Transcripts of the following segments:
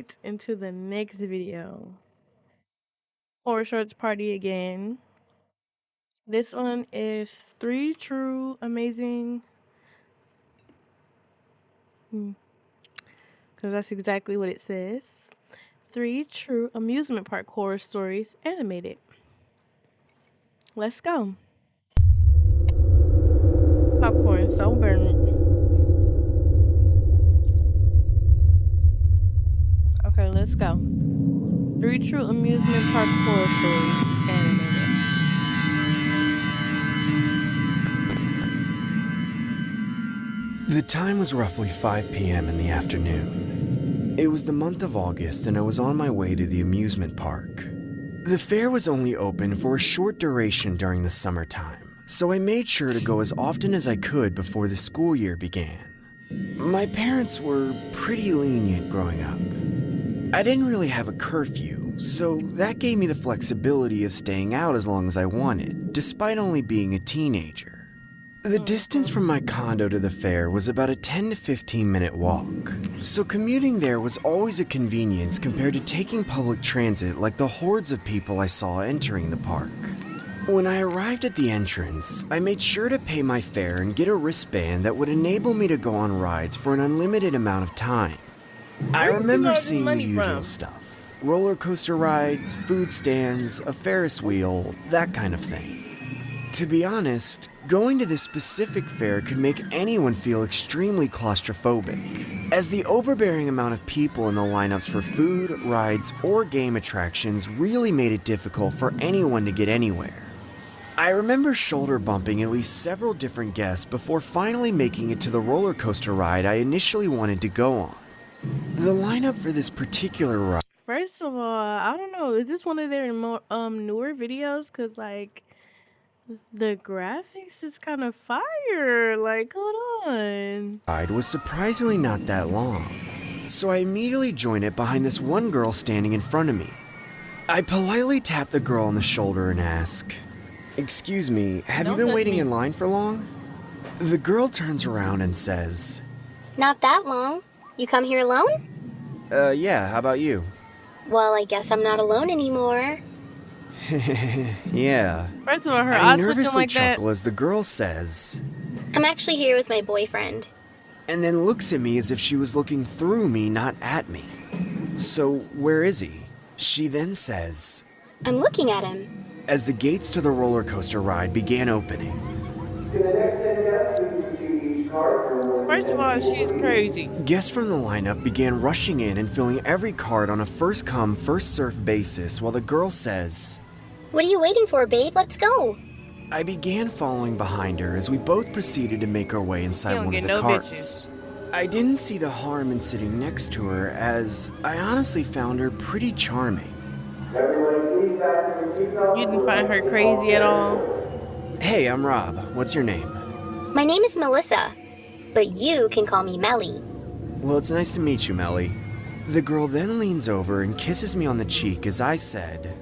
right into the next video. Horror Shorts Party again. This one is 3 true amazing, because that's exactly what it says. 3 true amusement park horror stories animated. Let's go. Popcorn so burnt. Okay, let's go. 3 true amusement park horror stories animated. The time was roughly 5 p.m. in the afternoon. It was the month of August and I was on my way to the amusement park. The fair was only open for a short duration during the summertime, so I made sure to go as often as I could before the school year began. My parents were pretty lenient growing up. I didn't really have a curfew, so that gave me the flexibility of staying out as long as I wanted, despite only being a teenager. The distance from my condo to the fair was about a 10 to 15 minute walk, so commuting there was always a convenience compared to taking public transit like the hordes of people I saw entering the park. When I arrived at the entrance, I made sure to pay my fare and get a wristband that would enable me to go on rides for an unlimited amount of time. I remember seeing the usual stuff: roller coaster rides, food stands, a Ferris wheel, that kind of thing. To be honest, going to this specific fair could make anyone feel extremely claustrophobic, as the overbearing amount of people in the lineups for food, rides, or game attractions really made it difficult for anyone to get anywhere. I remember shoulder bumping at least several different guests before finally making it to the roller coaster ride I initially wanted to go on. The lineup for this particular ride. First of all, I don't know. Is this one of their more newer videos? Cause like the graphics is kind of fire. Like, hold on. Ride was surprisingly not that long, so I immediately joined it behind this one girl standing in front of me. I politely tap the girl on the shoulder and ask, "Excuse me, have you been waiting in line for long?" The girl turns around and says, "Not that long. You come here alone?" Yeah, how about you?" "Well, I guess I'm not alone anymore." Yeah. First of all, her I eyes twitching nervously like that. chuckle as the girl says, "I'm actually here with my boyfriend." and then looks at me as if she was looking through me, not at me. "So, where is he?" She then says, "I'm looking at him." as the gates to the roller coaster ride began opening. First of all, she's crazy. Guests from the lineup began rushing in and filling every cart on a first-come, first-served basis while the girl says, "What are you waiting for, babe? Let's go." I began following behind her as we both proceeded to make our way inside one of the carts. I didn't see the harm in sitting next to her, as I honestly found her pretty charming. You didn't find her crazy at all? "Hey, I'm Rob. What's your name?" "My name is Melissa, but you can call me Melly." "Well, it's nice to meet you, Melly." The girl then leans over and kisses me on the cheek as I said,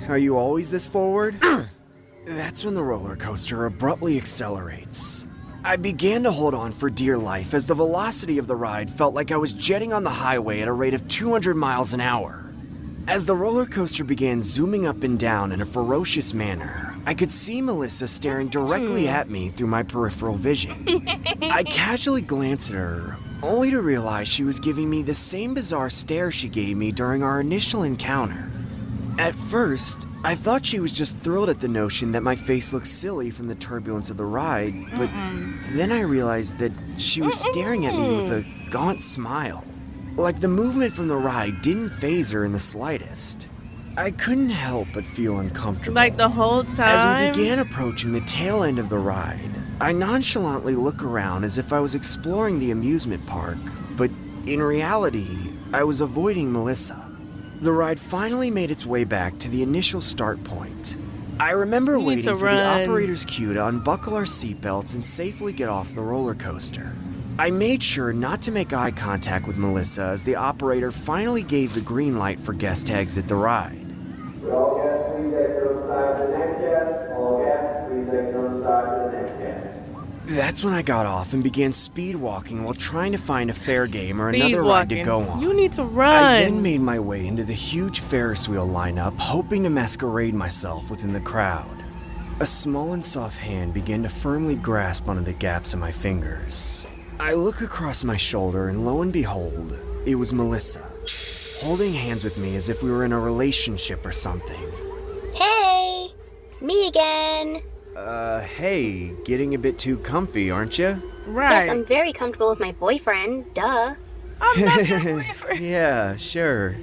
"Are you always this forward?" That's when the roller coaster abruptly accelerates. I began to hold on for dear life as the velocity of the ride felt like I was jetting on the highway at a rate of 200 miles an hour. As the roller coaster began zooming up and down in a ferocious manner, I could see Melissa staring directly at me through my peripheral vision. I casually glanced at her, only to realize she was giving me the same bizarre stare she gave me during our initial encounter. At first, I thought she was just thrilled at the notion that my face looked silly from the turbulence of the ride, but then I realized that she was staring at me with a gaunt smile. Like the movement from the ride didn't faze her in the slightest. I couldn't help but feel uncomfortable. Like the whole time? As we began approaching the tail end of the ride, I nonchalantly look around as if I was exploring the amusement park, but in reality, I was avoiding Melissa. The ride finally made its way back to the initial start point. I remember waiting for the operator's cue to unbuckle our seatbelts and safely get off the roller coaster. I made sure not to make eye contact with Melissa as the operator finally gave the green light for guests to exit the ride. All guests, please exit on the side to the next guest. All guests, please exit on the side to the next guest. That's when I got off and began speed walking while trying to find a fair game or another ride to go on. You need to run. I then made my way into the huge Ferris wheel lineup, hoping to masquerade myself within the crowd. A small and soft hand began to firmly grasp onto the gaps in my fingers. I look across my shoulder and lo and behold, it was Melissa, holding hands with me as if we were in a relationship or something. Hey, it's me again. Hey, getting a bit too comfy, aren't you? Right. Yes, I'm very comfortable with my boyfriend, duh. I'm not your boyfriend. Yeah, sure.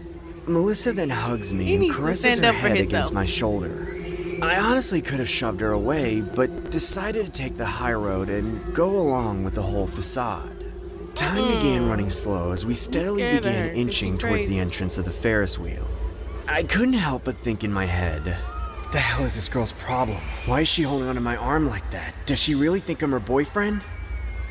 Melissa then hugs me He and needs to caresses stand her up for head himself. against my shoulder. I honestly could have shoved her away, but decided to take the high road and go along with the whole facade. Time began running slow as we steadily scared of began her, 'cause inching she's towards the crazy. entrance of the Ferris wheel. I couldn't help but think in my head, what the hell is this girl's problem? Why is she holding onto my arm like that? Does she really think I'm her boyfriend?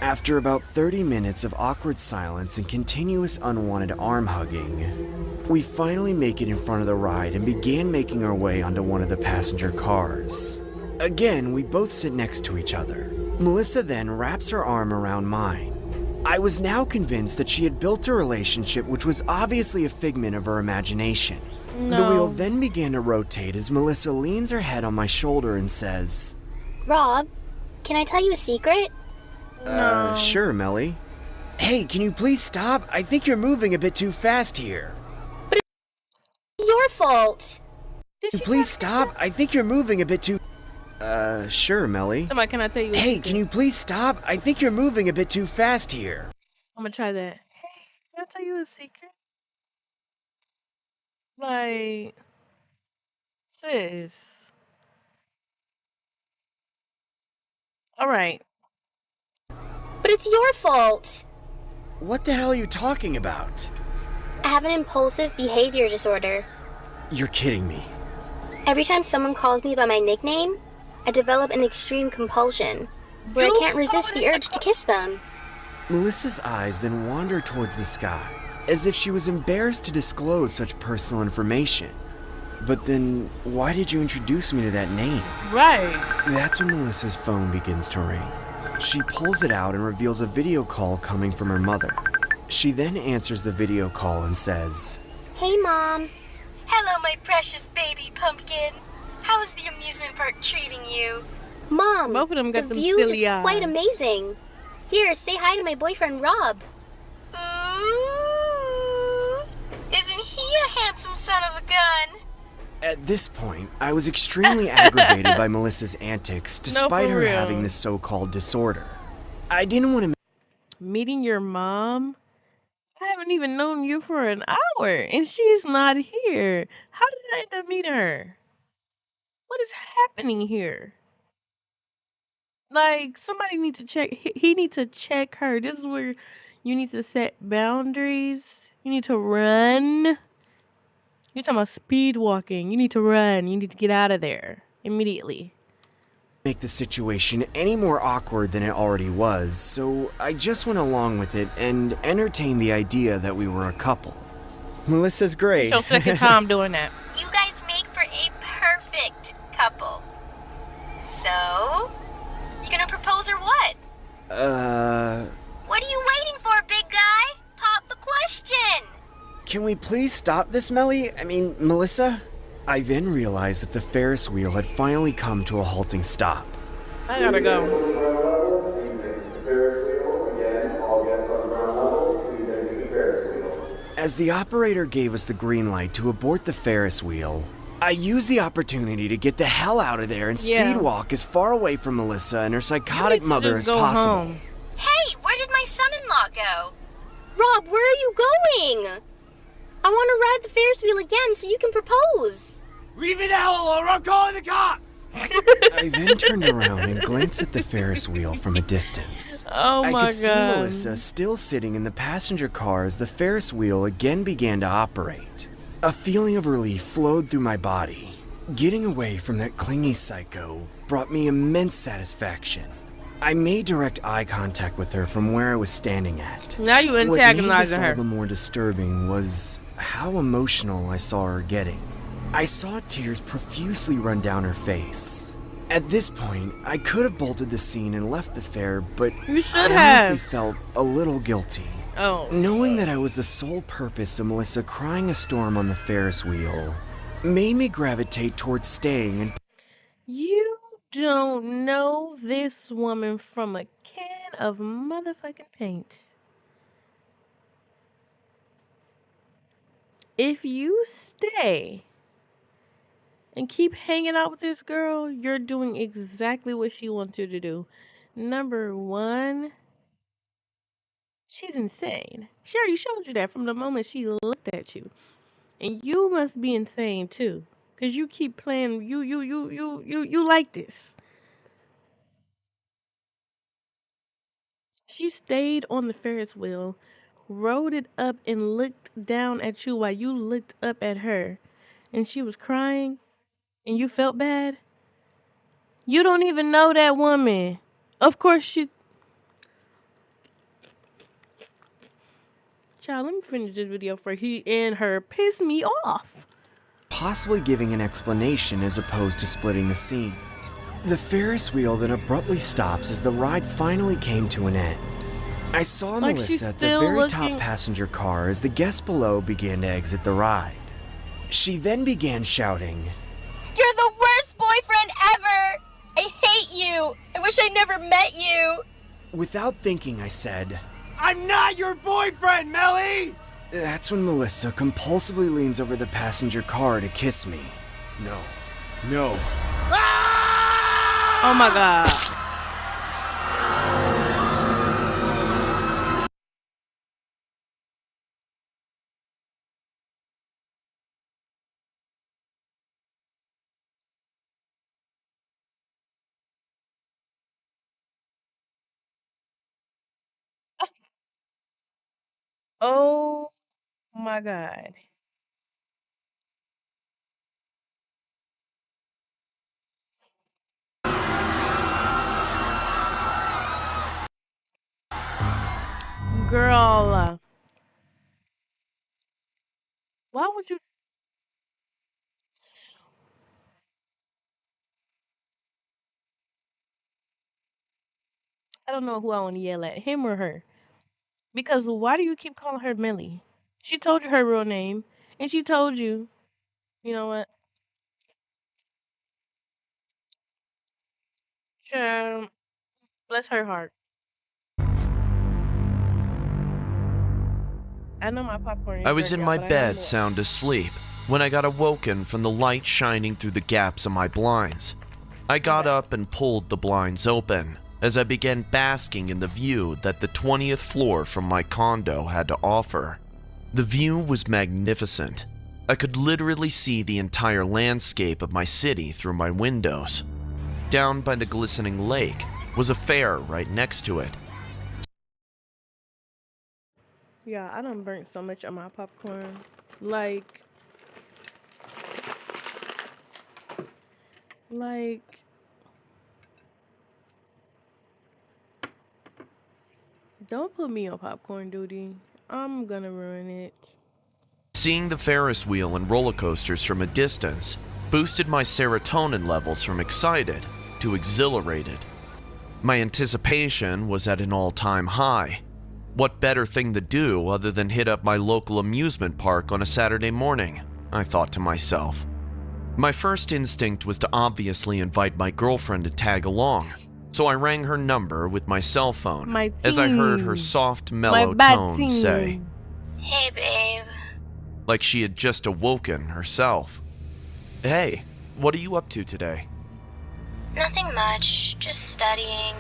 After about 30 minutes of awkward silence and continuous unwanted arm hugging, we finally make it in front of the ride and began making our way onto one of the passenger cars. Again, we both sit next to each other. Melissa then wraps her arm around mine. I was now convinced that she had built a relationship which was obviously a figment of her imagination. The wheel then began to rotate as Melissa leans her head on my shoulder and says, Rob, can I tell you a secret? Sure, Melly. Hey, can you please stop? I think you're moving a bit too fast here. Your fault. Did she Please not- stop. I think you're moving a bit too... Sure, Melly. Somebody, can I tell you a Hey, secret? can you please stop? I think you're moving a bit too fast here. I'm gonna try that. Hey, can I tell you a secret? Like, sis. Alright. But it's your fault. What the hell are you talking about? I have an impulsive behavior disorder. You're kidding me. Every time someone calls me by my nickname, I develop an extreme compulsion where I can't resist the urge to kiss them. Melissa's eyes then wander towards the sky, as if she was embarrassed to disclose such personal information. But then, why did you introduce me to that name? Right. That's when Melissa's phone begins to ring. She pulls it out and reveals a video call coming from her mother. She then answers the video call and says, Hey, Mom. Hello, my precious baby pumpkin. How's the amusement park treating you? Mom, Both of them got the them view is silly eyes. quite amazing. Here, say hi to my boyfriend, Rob. Ooh! Isn't he a handsome son of a gun? At this point, I was extremely aggravated by Melissa's antics despite for her real. having this so-called disorder. I didn't want to Meeting your mom? I haven't even known you for an hour, and she's not here. How did I end up meeting her? What is happening here? Like, somebody needs to check. He needs to check her. This is where you need to set boundaries. You need to run. You're talking about speed walking. You need to run. You need to get out of there immediately. make the situation any more awkward than it already was, so I just went along with it and entertained the idea that we were a couple. Melissa's great. It's your second time doing that. You guys make for a perfect couple. So, you gonna propose or what? What are you waiting for, big guy? Pop the question. Can we please stop this, Melissa? I then realized that the Ferris wheel had finally come to a halting stop. I gotta go. As the operator gave us the green light to abort the Ferris wheel, I used the opportunity to get the hell out of there and Yeah. speed walk as far away from Melissa and her psychotic You need to mother as just go possible. home. Hey, where did my son-in-law go? Rob, where are you going? I want to ride the Ferris wheel again so you can propose. Leave me the hell alone or I'm calling the cops! I then turned around and glanced at the Ferris wheel from a distance. Oh I my could see god. Melissa still sitting in the passenger car as the Ferris wheel again began to operate. A feeling of relief flowed through my body. Getting away from that clingy psycho brought me immense satisfaction. I made direct eye contact with her from where I was standing at. Now you What made this antagonizing all her. the more disturbing was how emotional I saw her getting. I saw tears profusely run down her face. At this point, I could have bolted the scene and left the fair, but You should I honestly have. felt a little guilty. Oh. Knowing that I was the sole purpose of Melissa crying a storm on the Ferris wheel made me gravitate towards staying and You don't know this woman from a can of motherfucking paint. If you stay and keep hanging out with this girl, you're doing exactly what she wants you to do. Number one, she's insane. She already showed you that from the moment she looked at you. And you must be insane too. Cause you keep playing you like this. She stayed on the Ferris wheel, rode it up and looked down at you while you looked up at her. And she was crying and you felt bad. You don't even know that woman. Of course she Child, let me finish this video for he and her piss me off. possibly giving an explanation as opposed to splitting the scene. The Ferris wheel then abruptly stops as the ride finally came to an end. I saw Like she's Melissa at the still very looking- top passenger car as the guests below began to exit the ride. She then began shouting, You're the worst boyfriend ever! I hate you! I wish I never met you! Without thinking, I said, I'm not your boyfriend, Melly! That's when Melissa compulsively leans over the passenger car to kiss me. No. No. Oh my god. Oh my god. Girl. Why would you I don't know who I want to yell at, him or her. Because why do you keep calling her Millie? She told you her real name. And she told you, you know what? Sure, bless her heart. I know my popcorn I is was burnt, in y'all, my but I got bed, more. sound asleep, when I got awoken from the light shining through the gaps of my blinds. I got up and pulled the blinds open as I began basking in the view that the 20th floor from my condo had to offer. The view was magnificent. I could literally see the entire landscape of my city through my windows. Down by the glistening lake was a fair right next to it. Yeah, I done burnt so much of my popcorn. Like, like, don't put me on popcorn duty. I'm gonna ruin it. Seeing the Ferris wheel and roller coasters from a distance boosted my serotonin levels from excited to exhilarated. My anticipation was at an all-time high. What better thing to do other than hit up my local amusement park on a Saturday morning, I thought to myself. My first instinct was to obviously invite my girlfriend to tag along, so I rang her number with my cell phone My as I heard her team. soft, My mellow bad tone team. say, Hey, babe. like she had just awoken herself. Hey, what are you up to today? Nothing much. Just studying.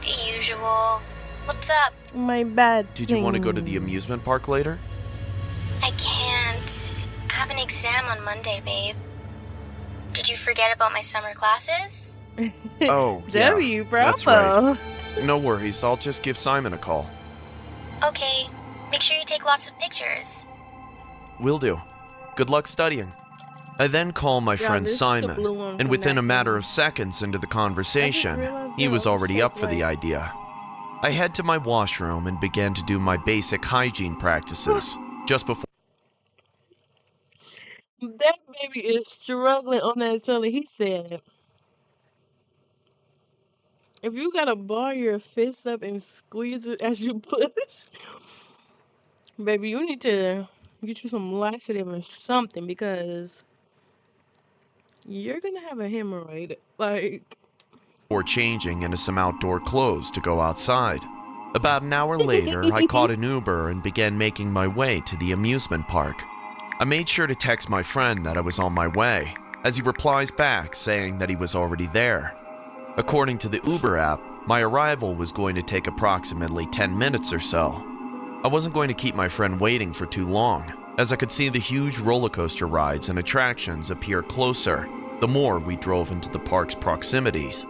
The usual. What's up? My bad Did you want to go to the team. amusement park later? I can't. I have an exam on Monday, babe. Did you forget about my summer classes? Oh, yeah, W, that's bravo. No worries, I'll just give Simon a call. Okay. Make sure you take lots of pictures. Will do. Good luck studying. I then call my Yeah, friend this is the Simon, blue one and from within a that matter movie. of seconds into the conversation, realized he that was was already so up for the white. idea. I head to my washroom and began to do my basic hygiene practices just before. That baby is struggling on that toilet. He said, If you gotta ball your fist up and squeeze it as you push, baby, you need to get you some laxative or something because you're gonna have a hemorrhoid. Like, Before changing into some outdoor clothes to go outside. About an hour later, I caught an Uber and began making my way to the amusement park. I made sure to text my friend that I was on my way, as he replies back saying that he was already there. According to the Uber app, my arrival was going to take approximately 10 minutes or so. I wasn't going to keep my friend waiting for too long, as I could see the huge roller coaster rides and attractions appear closer the more we drove into the park's proximities.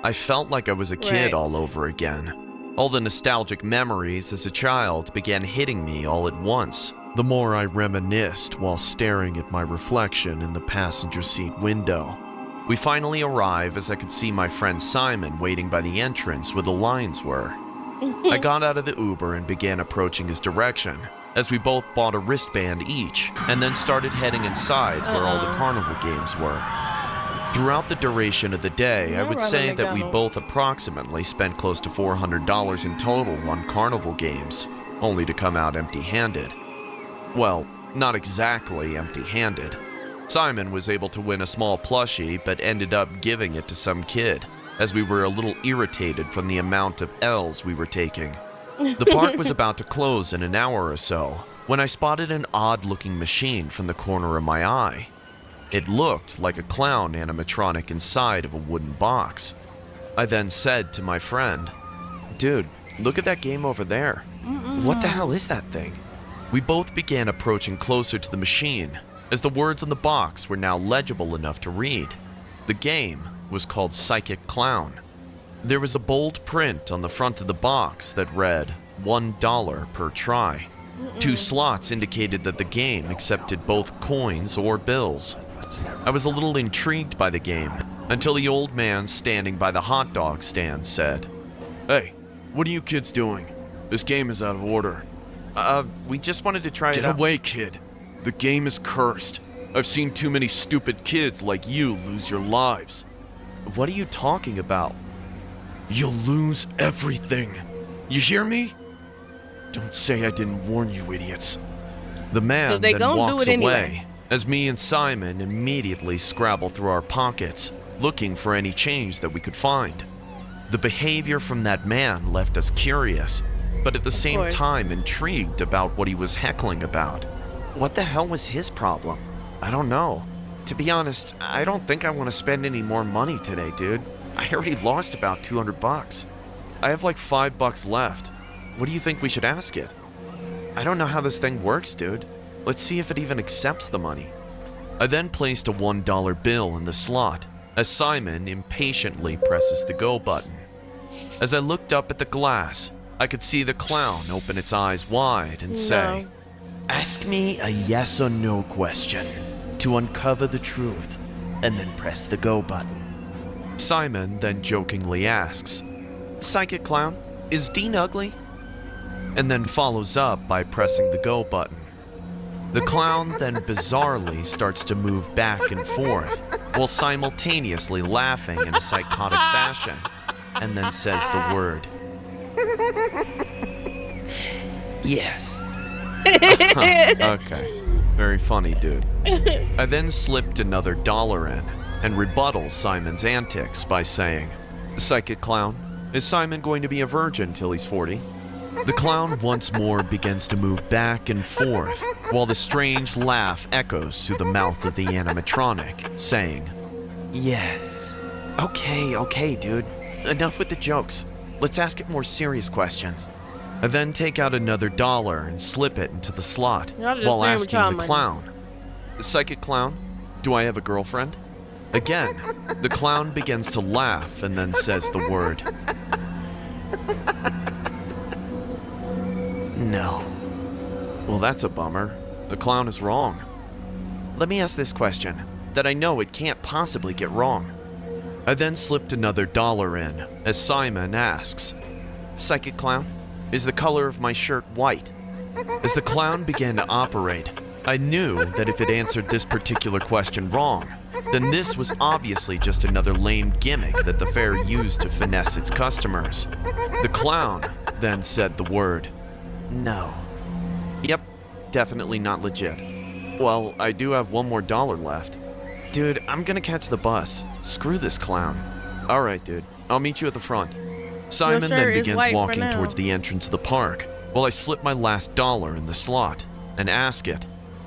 I felt like I was a kid all over again. All the nostalgic memories as a child began hitting me all at once, the more I reminisced while staring at my reflection in the passenger seat window. We finally arrive as I could see my friend Simon waiting by the entrance where the lines were. I got out of the Uber and began approaching his direction, as we both bought a wristband each, and then started heading inside where all the carnival games were. Throughout the duration of the day, I would say that we both approximately spent close to $400 in total on carnival games, only to come out empty-handed. Well, not exactly empty-handed. Simon was able to win a small plushie, but ended up giving it to some kid, as we were a little irritated from the amount of L's we were taking. The park was about to close in an hour or so, when I spotted an odd-looking machine from the corner of my eye. It looked like a clown animatronic inside of a wooden box. I then said to my friend, "Dude, look at that game over there. What the hell is that thing?" We both began approaching closer to the machine, as the words on the box were now legible enough to read. The game was called Psychic Clown. There was a bold print on the front of the box that read $1 per try. 2 slots indicated that the game accepted both coins or bills. I was a little intrigued by the game until the old man standing by the hot dog stand said, "Hey, what are you kids doing? This game is out of order." We just wanted to try it out. Get away, kid. The game is cursed. I've seen too many stupid kids like you lose your lives. What are you talking about? You'll lose everything. You hear me? Don't say I didn't warn you, idiots. The man they then gon' do walks it anyway. away, as me and Simon immediately scrabble through our pockets, looking for any change that we could find. The behavior from that man left us curious, but at the same course. time intrigued about what he was heckling about. What the hell was his problem? I don't know. To be honest, I don't think I want to spend any more money today, dude. I already lost about $200. I have like $5 left. What do you think we should ask it? I don't know how this thing works, dude. Let's see if it even accepts the money. I then placed a $1 bill in the slot, as Simon impatiently presses the go button. As I looked up at the glass, I could see the clown open its eyes wide and say, Ask me a yes or no question to uncover the truth, and then press the go button. Simon then jokingly asks, "Psychic Clown, is Dean ugly?" And then follows up by pressing the go button. The clown then bizarrely starts to move back and forth, while simultaneously laughing in a psychotic fashion, and then says the word, Yes. Okay, very funny, dude. I then slipped another $1 in and rebuttal Simon's antics by saying, "Psychic Clown, is Simon going to be a virgin till he's 40? The clown once more begins to move back and forth, while the strange laugh echoes through the mouth of the animatronic, saying, Yes. Okay, dude. Enough with the jokes. Let's ask it more serious questions. I then take out another $1 and slip it into the slot, Y'all just while playing with asking y'all the money. clown, "Psychic Clown, do I have a girlfriend?" Again, the clown begins to laugh and then says the word, No. "Well, that's a bummer. The clown is wrong." Let me ask this question, that I know it can't possibly get wrong. I then slipped another $1 in, as Simon asks, "Psychic Clown, is the color of my shirt white?" As the clown began to operate, I knew that if it answered this particular question wrong, then this was obviously just another lame gimmick that the fair used to finesse its customers. The clown then said the word, "No." Yep, definitely not legit. Well, I do have one more dollar left. Dude, I'm gonna catch the bus. Screw this clown. Alright, dude, I'll meet you at the front. Simon then begins walking towards the entrance of the park, while I slip my last dollar in the slot and ask it,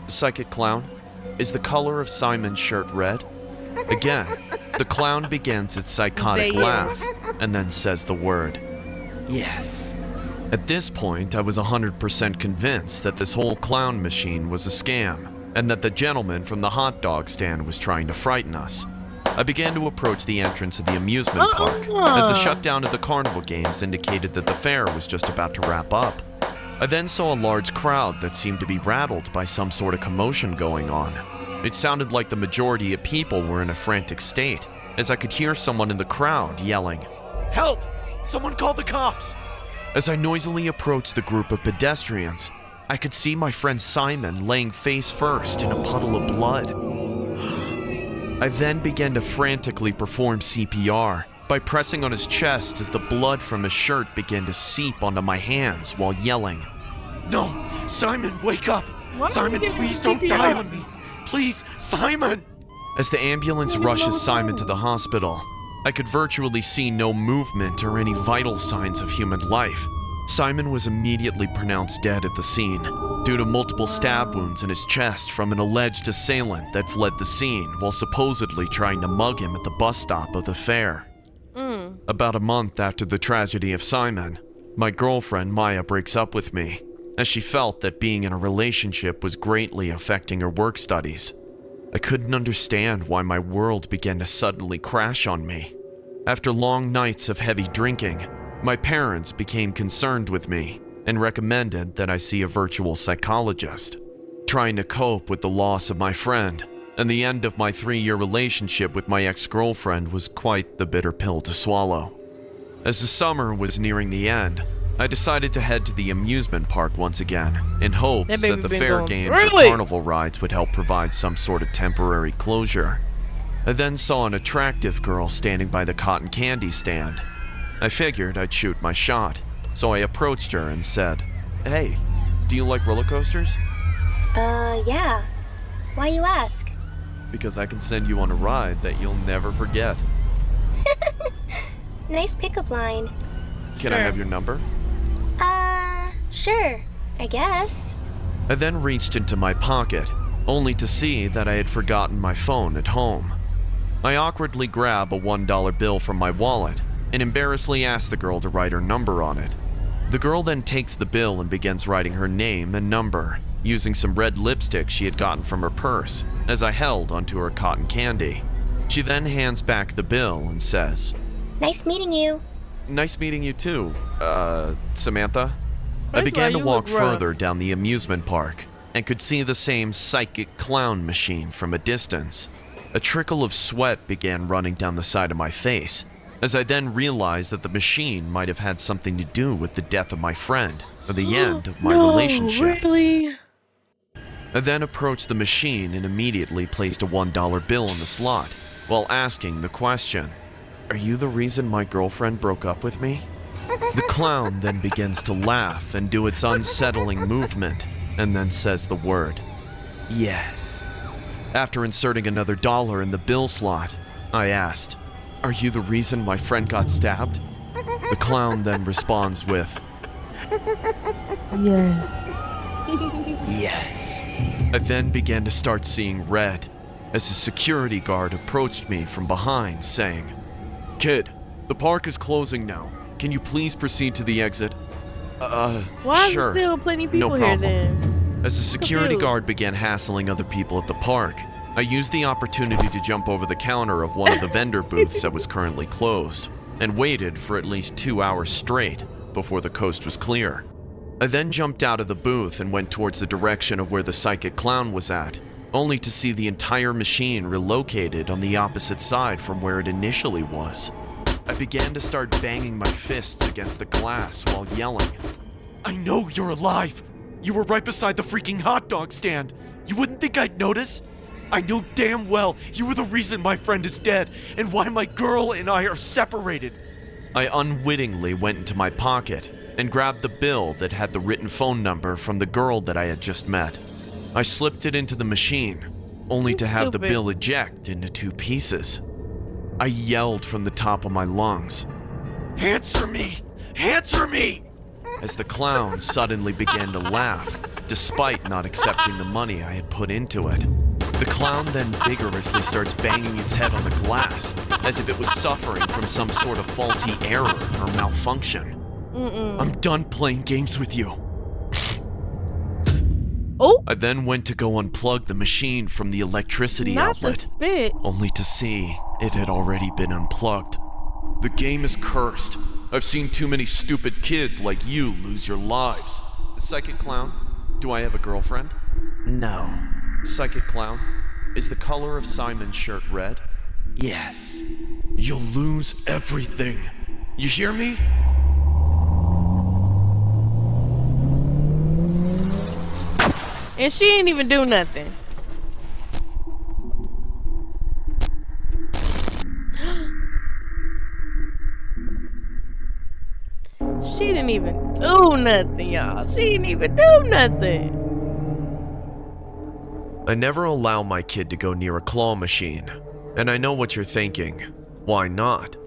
"Psychic clown, is the color of Simon's shirt red?" Again, the clown begins its psychotic laugh and then says the word, "Yes." At this point, I was 100% convinced that this whole clown machine was a scam, and that the gentleman from the hot dog stand was trying to frighten us. I began to approach the entrance of the amusement park, as the shutdown of the carnival games indicated that the fair was just about to wrap up. I then saw a large crowd that seemed to be rattled by some sort of commotion going on. It sounded like the majority of people were in a frantic state, as I could hear someone in the crowd yelling, "Help! Someone call the cops!" As I noisily approached the group of pedestrians, I could see my friend Simon laying face first in a puddle of blood. I then began to frantically perform CPR by pressing on his chest as the blood from his shirt began to seep onto my hands while yelling, "No, Simon, wake up! Simon, please don't die on me! Please, Simon!" As the ambulance rushes Simon to the hospital, I could virtually see no movement or any vital signs of human life. Simon was immediately pronounced dead at the scene, due to multiple stab wounds in his chest from an alleged assailant that fled the scene while supposedly trying to mug him at the bus stop of the fair. About a month after the tragedy of Simon, my girlfriend Maya breaks up with me, as she felt that being in a relationship was greatly affecting her work studies. I couldn't understand why my world began to suddenly crash on me. After long nights of heavy drinking, my parents became concerned with me and recommended that I see a virtual psychologist. Trying to cope with the loss of my friend and the end of my 3-year relationship with my ex-girlfriend was quite the bitter pill to swallow. As the summer was nearing the end, I decided to head to the amusement park once again, in hopes that the fair games or carnival rides would help provide some sort of temporary closure. I then saw an attractive girl standing by the cotton candy stand. I figured I'd shoot my shot, so I approached her and said, "Hey, do you like roller coasters?" Yeah. Why you ask? Because I can send you on a ride that you'll never forget. Nice pickup line. Can I have your number? Sure, I guess. I then reached into my pocket, only to see that I had forgotten my phone at home. I awkwardly grab a $1 bill from my wallet and embarrassingly ask the girl to write her number on it. The girl then takes the bill and begins writing her name and number, using some red lipstick she had gotten from her purse, as I held onto her cotton candy. She then hands back the bill and says, Nice meeting you. "Nice meeting you too, Samantha." I began to walk further down the amusement park and could see the same psychic clown machine from a distance. A trickle of sweat began running down the side of my face, as I then realized that the machine might have had something to do with the death of my friend or the end of my relationship. Really? I then approached the machine and immediately placed a $1 bill in the slot while asking the question, "Are you the reason my girlfriend broke up with me?" The clown then begins to laugh and do its unsettling movement and then says the word, "Yes." After inserting another dollar in the bill slot, I asked, "Are you the reason my friend got stabbed?" The clown then responds with, Yes. "Yes." I then began to start seeing red as a security guard approached me from behind saying, "Kid, the park is closing now. Can you please proceed to the exit?" Why Sure. is there still plenty of No people here problem. then? As the security Confused. guard began hassling other people at the park, I used the opportunity to jump over the counter of one of the vendor booths that was currently closed, and waited for at least 2 hours straight before the coast was clear. I then jumped out of the booth and went towards the direction of where the psychic clown was at, only to see the entire machine relocated on the opposite side from where it initially was. I began to start banging my fists against the glass while yelling, "I know you're alive! You were right beside the freaking hot dog stand! You wouldn't think I'd notice? I know damn well you were the reason my friend is dead and why my girl and I are separated. I unwittingly went into my pocket and grabbed the bill that had the written phone number from the girl that I had just met. I slipped it into the machine, only to have the bill eject into 2 pieces. I yelled from the top of my lungs, Answer me! Answer me! as the clown suddenly began to laugh, despite not accepting the money I had put into it. The clown then vigorously starts banging its head on the glass, as if it was suffering from some sort of faulty error or malfunction. I'm done playing games with you. Oh, I then went to go unplug the machine from the electricity not the outlet, spit. only to see it had already been unplugged. The game is cursed. I've seen too many stupid kids like you lose your lives. Psychic clown, do I have a girlfriend? No. Psychic clown, is the color of Simon's shirt red? Yes. You'll lose everything. You hear me? And she ain't even do nothing. She didn't even do nothing, y'all. She didn't even do nothing. I never allow my kid to go near a claw machine, and I know what you're thinking. Why not?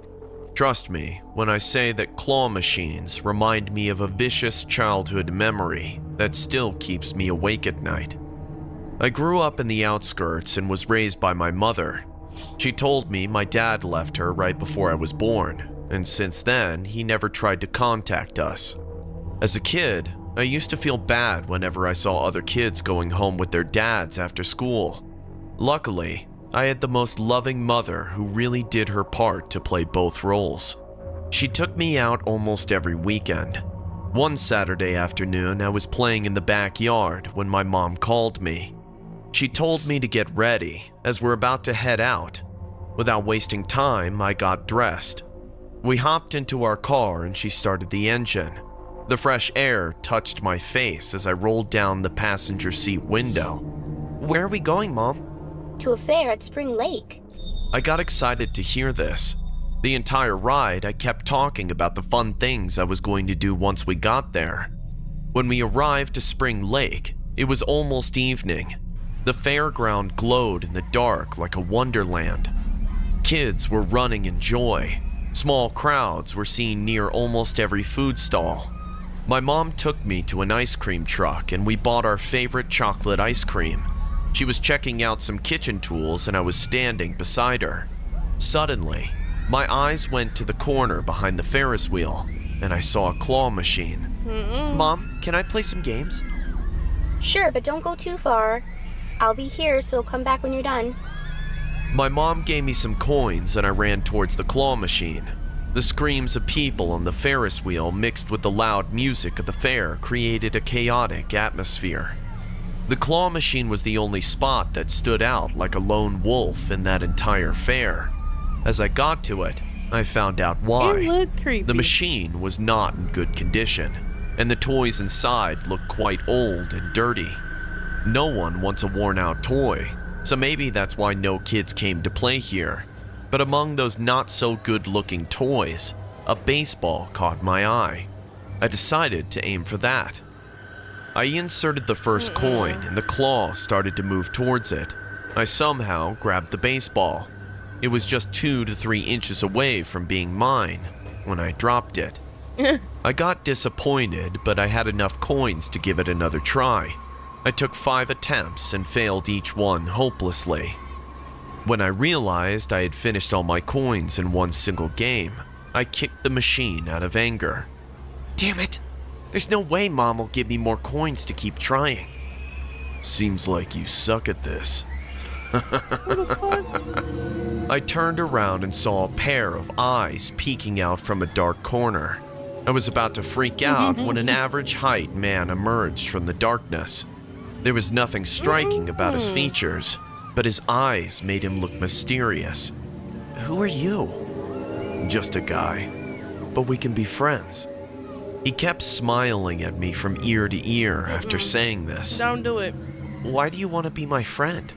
Trust me when I say that claw machines remind me of a vicious childhood memory that still keeps me awake at night. I grew up in the outskirts and was raised by my mother. She told me my dad left her right before I was born, and since then, he never tried to contact us. As a kid, I used to feel bad whenever I saw other kids going home with their dads after school. Luckily, I had the most loving mother who really did her part to play both roles. She took me out almost every weekend. One Saturday afternoon, I was playing in the backyard when my mom called me. She told me to get ready, as we're about to head out. Without wasting time, I got dressed. We hopped into our car and she started the engine. The fresh air touched my face as I rolled down the passenger seat window. "Where are we going, Mom?" To a fair at Spring Lake. I got excited to hear this. The entire ride, I kept talking about the fun things I was going to do once we got there. When we arrived to Spring Lake, it was almost evening. The fairground glowed in the dark like a wonderland. Kids were running in joy. Small crowds were seen near almost every food stall. My mom took me to an ice cream truck and we bought our favorite chocolate ice cream. She was checking out some kitchen tools and I was standing beside her. Suddenly, my eyes went to the corner behind the Ferris wheel and I saw a claw machine. Mom, can I play some games? Sure, but don't go too far. I'll be here, so come back when you're done. My mom gave me some coins and I ran towards the claw machine. The screams of people on the Ferris wheel mixed with the loud music of the fair created a chaotic atmosphere. The claw machine was the only spot that stood out like a lone wolf in that entire fair. As I got to it, I found out why. It looked creepy. The machine was not in good condition, and the toys inside looked quite old and dirty. No one wants a worn-out toy, so maybe that's why no kids came to play here. But among those not-so-good-looking toys, a baseball caught my eye. I decided to aim for that. I inserted the first coin and the claw started to move towards it. I somehow grabbed the baseball. It was just 2 to 3 inches away from being mine when I dropped it. I got disappointed, but I had enough coins to give it another try. I took 5 attempts and failed each one hopelessly. When I realized I had finished all my coins in one single game, I kicked the machine out of anger. Damn it! There's no way Mom will give me more coins to keep trying. Seems like you suck at this. I turned around and saw a pair of eyes peeking out from a dark corner. I was about to freak out when an average height man emerged from the darkness. There was nothing striking about his features, but his eyes made him look mysterious. Who are you? Just a guy, but we can be friends. He kept smiling at me from ear to ear after saying this. Don't do it. Why do you want to be my friend?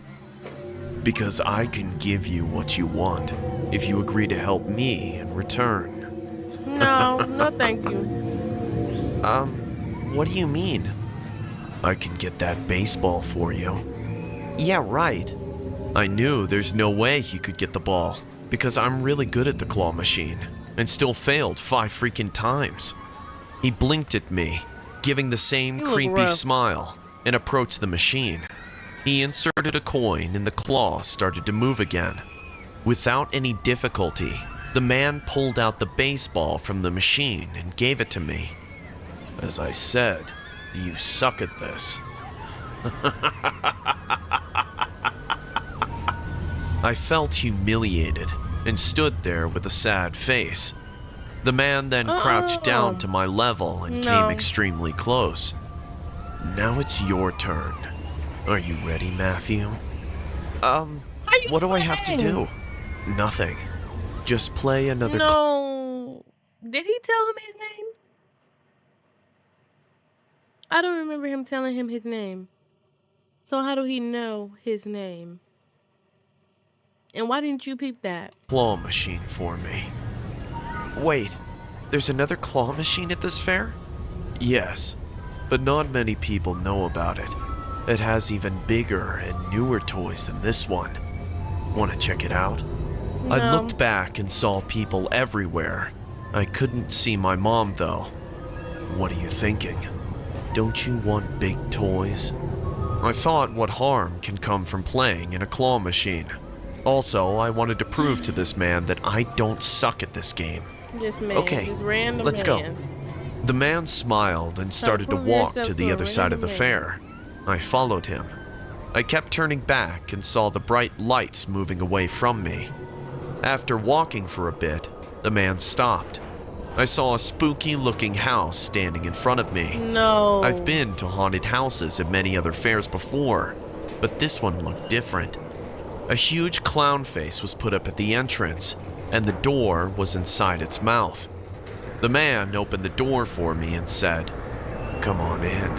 Because I can give you what you want if you agree to help me in return. No, no thank you. What do you mean? I can get that baseball for you. Yeah, right. I knew there's no way he could get the ball because I'm really good at the claw machine and still failed 5 freaking times. He blinked at me, giving the same You look creepy rough. smile, and approached the machine. He inserted a coin and the claw started to move again. Without any difficulty, the man pulled out the baseball from the machine and gave it to me. As I said, you suck at this. I felt humiliated and stood there with a sad face. The man then crouched down to my level and came No. extremely close. Now it's your turn. Are you ready, Matthew? What do I have to do? Nothing. Just play another No. Did he tell him his name? I don't remember him telling him his name. So how do he know his name? And why didn't you peep that? claw machine for me. Wait, there's another claw machine at this fair? Yes, but not many people know about it. It has even bigger and newer toys than this one. Want to check it out? I No. looked back and saw people everywhere. I couldn't see my mom though. What are you thinking? Don't you want big toys? I thought what harm can come from playing in a claw machine. Also, I wanted to prove to this man that I don't suck at this game. This man, Okay, this random let's go. man. The man smiled and started to prove walk yourself to to the a other side of the random fair. I followed him. I kept turning back and saw the bright lights moving away from me. After walking for a bit, the man stopped. I saw a spooky-looking house standing in front of me. No. I've been to haunted houses at many other fairs before, but this one looked different. A huge clown face was put up at the entrance, and the door was inside its mouth. The man opened the door for me and said, "Come on in."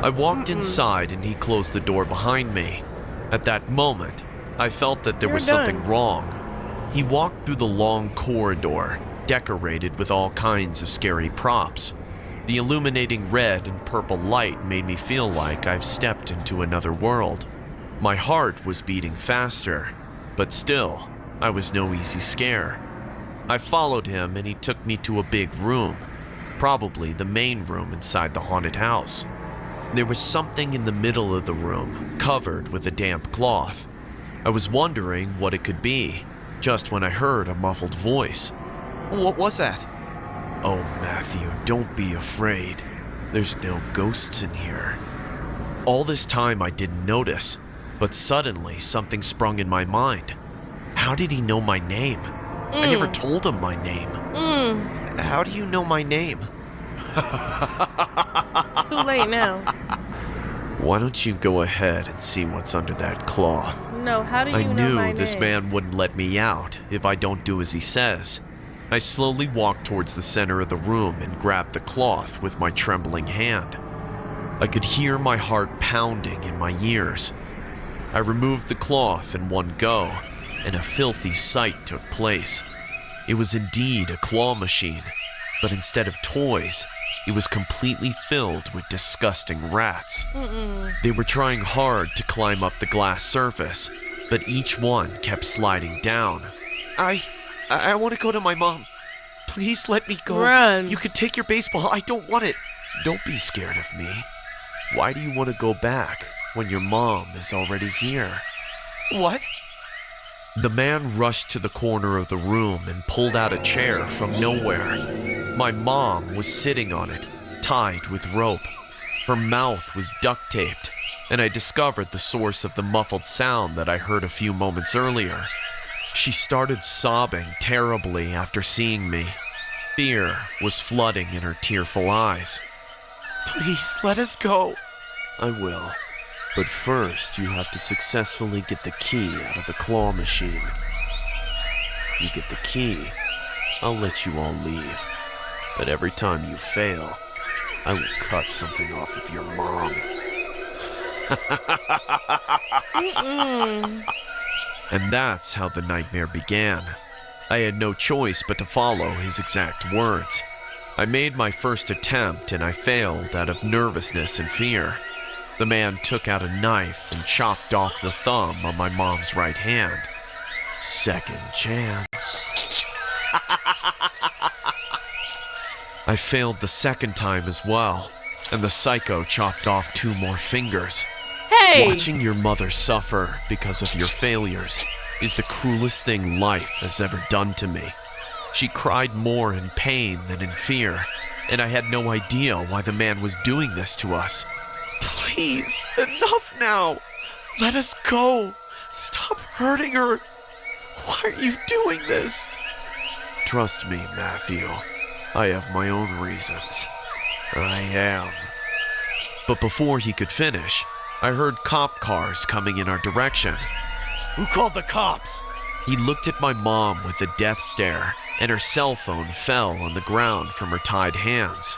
I walked inside and he closed the door behind me. At that moment, I felt that there You're was done. something wrong. He walked through the long corridor, decorated with all kinds of scary props. The illuminating red and purple light made me feel like I've stepped into another world. My heart was beating faster, but still, I was no easy scare. I followed him and he took me to a big room, probably the main room inside the haunted house. There was something in the middle of the room, covered with a damp cloth. I was wondering what it could be, just when I heard a muffled voice. What was that? "Oh, Matthew, don't be afraid. There's no ghosts in here." All this time I didn't notice, but suddenly something sprung in my mind. How did he know my name? I never told him my name. How do you know my name? Too late now. Why don't you go ahead and see what's under that cloth? No, how do you I know knew my this name? man wouldn't let me out if I don't do as he says. I slowly walked towards the center of the room and grabbed the cloth with my trembling hand. I could hear my heart pounding in my ears. I removed the cloth in one go, and a filthy sight took place. It was indeed a claw machine, but instead of toys, it was completely filled with disgusting rats. They were trying hard to climb up the glass surface, but each one kept sliding down. I want to go to my mom. Please let me go. Run. You can take your baseball. I don't want it. Don't be scared of me. Why do you want to go back when your mom is already here? What? The man rushed to the corner of the room and pulled out a chair from nowhere. My mom was sitting on it, tied with rope. Her mouth was duct taped, and I discovered the source of the muffled sound that I heard a few moments earlier. She started sobbing terribly after seeing me. Fear was flooding in her tearful eyes. Please let us go. I will. But first, you have to successfully get the key out of the claw machine. You get the key, I'll let you all leave. But every time you fail, I will cut something off of your mom. And that's how the nightmare began. I had no choice but to follow his exact words. I made my first attempt and I failed out of nervousness and fear. The man took out a knife and chopped off the thumb on my mom's right hand. Second chance. I failed the second time as well, and the psycho chopped off 2 more fingers. Hey! Watching your mother suffer because of your failures is the cruelest thing life has ever done to me. She cried more in pain than in fear, and I had no idea why the man was doing this to us. Please, enough now. Let us go. Stop hurting her. Why are you doing this? Trust me, Matthew. I have my own reasons. I am. But before he could finish, I heard cop cars coming in our direction. Who called the cops? He looked at my mom with a death stare, and her cell phone fell on the ground from her tied hands.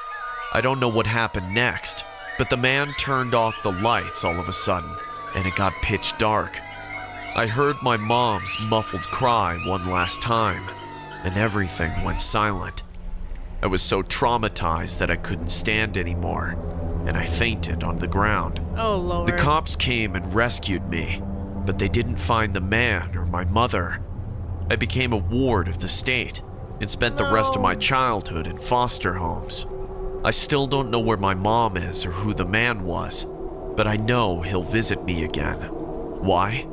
I don't know what happened next, but the man turned off the lights all of a sudden, and it got pitch dark. I heard my mom's muffled cry one last time, and everything went silent. I was so traumatized that I couldn't stand anymore, and I fainted on the ground. Oh, Lord. The cops came and rescued me, but they didn't find the man or my mother. I became a ward of the state and spent the rest of my childhood in foster homes. I still don't know where my mom is or who the man was, but I know he'll visit me again. Why?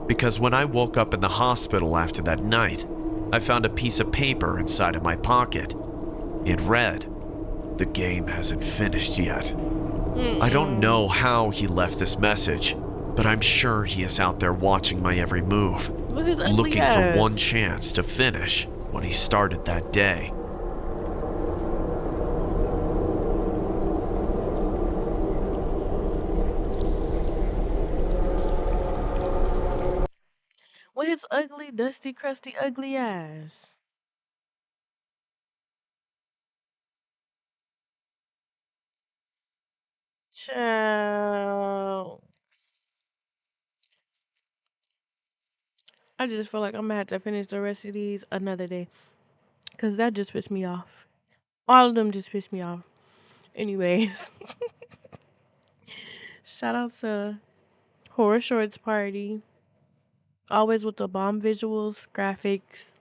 Because when I woke up in the hospital after that night, I found a piece of paper inside of my pocket. It read, "The game hasn't finished yet." I don't know how he left this message, but I'm sure he is out there watching my every move, Look at his ugly looking for ass. one chance to finish what he started that day. With his ugly, dusty, crusty, ugly ass. Child. I just feel like I'm gonna have to finish the rest of these another day. Because that just pissed me off. All of them just pissed me off. Anyways. Shout out to Horror Shorts Party. Always with the bomb visuals, graphics,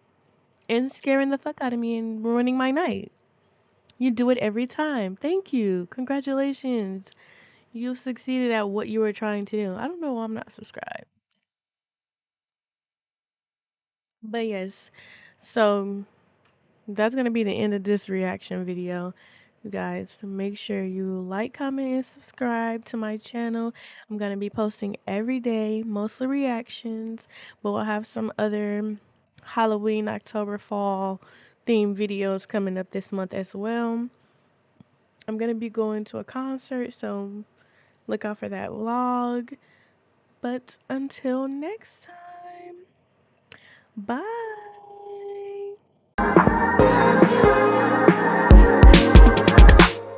and scaring the fuck out of me and ruining my night. You do it every time. Thank you. Congratulations. You succeeded at what you were trying to do. I don't know why I'm not subscribed. But yes. So that's going to be the end of this reaction video. You guys, make sure you like, comment, and subscribe to my channel. I'm going to be posting every day, mostly reactions, but we'll have some other Halloween, October, fall theme videos coming up this month as well. I'm going to be going to a concert, so look out for that vlog. But until next time, bye.